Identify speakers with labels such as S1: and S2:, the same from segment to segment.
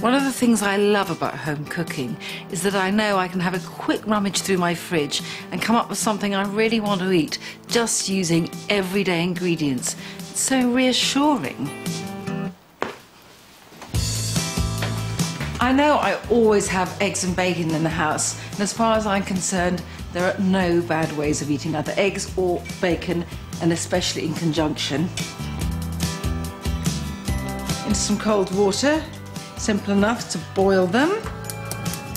S1: One of the things I love about home cooking is that I know I can have a quick rummage through my fridge and come up with something I really want to eat just using everyday ingredients. It's so reassuring. I know I always have eggs and bacon in the house, and as far as I'm concerned, there are no bad ways of eating either eggs or bacon, and especially in conjunction. Into some cold water. Simple enough to boil them.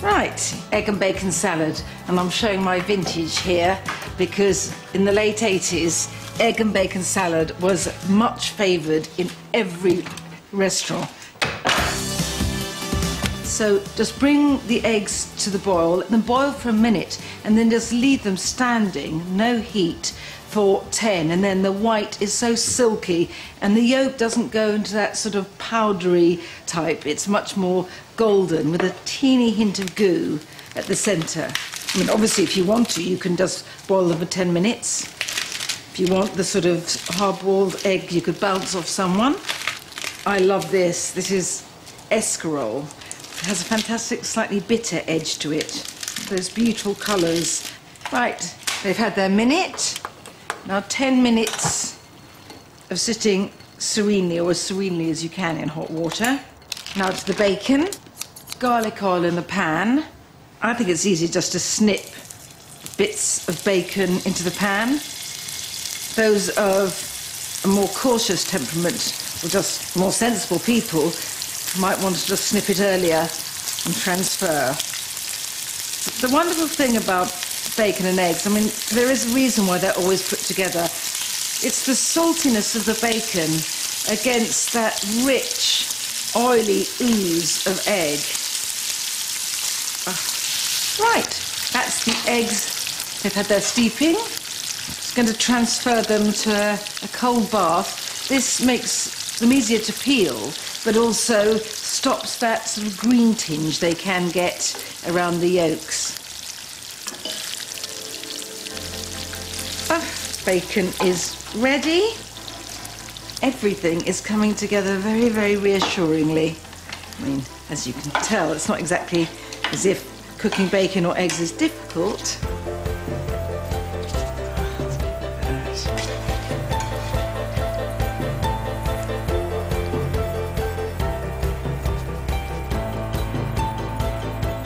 S1: Right, egg and bacon salad. And I'm showing my vintage here because in the late 80s, egg and bacon salad was much favoured in every restaurant. So just bring the eggs to the boil, let them boil for a minute, and then just leave them standing, no heat, for 10, and then the white is so silky and the yolk doesn't go into that sort of powdery type. It's much more golden with a teeny hint of goo at the centre. I mean, obviously if you want to, you can just boil them for 10 minutes. If you want the sort of hard-boiled egg you could bounce off someone. I love this. This is escarole. It has a fantastic slightly bitter edge to it. Those beautiful colours. Right, they've had their minute. Now 10 minutes of sitting serenely, or as serenely as you can in hot water. Now to the bacon. Garlic oil in the pan. I think it's easy just to snip bits of bacon into the pan. Those of a more cautious temperament, or just more sensible people, might want to just snip it earlier and transfer. The wonderful thing about bacon and eggs, I mean, there is a reason why they're always put together. It's the saltiness of the bacon against that rich, oily ooze of egg. Right, that's the eggs. They've had their steeping. Just going to transfer them to a cold bath. This makes them easier to peel, but also stops that sort of green tinge they can get around the yolks. Bacon is ready. Everything is coming together very, very reassuringly. I mean, as you can tell, it's not exactly as if cooking bacon or eggs is difficult.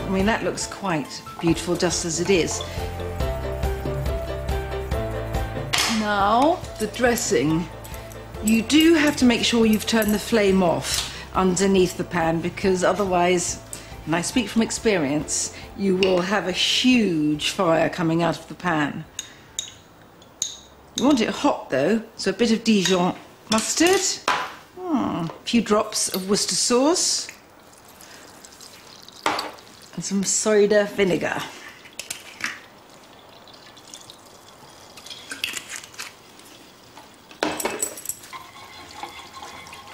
S1: I mean, that looks quite beautiful just as it is. Now, the dressing. You do have to make sure you've turned the flame off underneath the pan, because otherwise, and I speak from experience, you will have a huge fire coming out of the pan. You want it hot though, so a bit of Dijon mustard, a few drops of Worcester sauce, and some soda vinegar.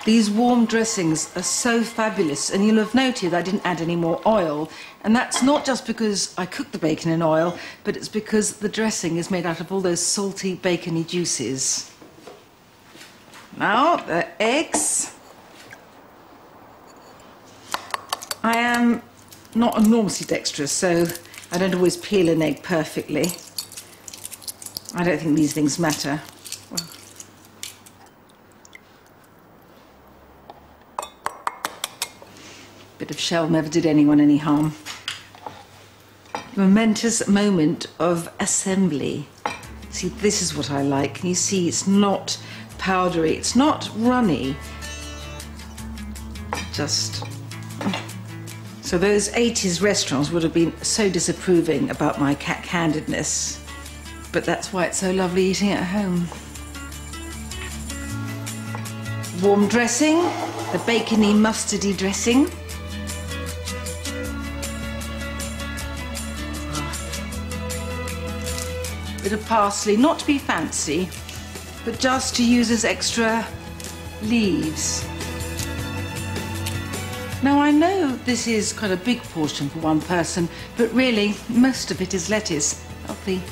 S1: These warm dressings are so fabulous, and you'll have noted I didn't add any more oil, and that's not just because I cooked the bacon in oil, but it's because the dressing is made out of all those salty, bacony juices. Now, the eggs. I am not enormously dexterous, so I don't always peel an egg perfectly. I don't think these things matter. Well, bit of shell never did anyone any harm. Momentous moment of assembly. See, this is what I like. Can you see it's not powdery, it's not runny. Just... So those 80s restaurants would have been so disapproving about my cack-handedness. But that's why it's so lovely eating at home. Warm dressing, the bacony mustardy dressing. Bit of parsley, not to be fancy, but just to use as extra leaves. Now I know this is quite a big portion for one person, but really most of it is lettuce. Healthy.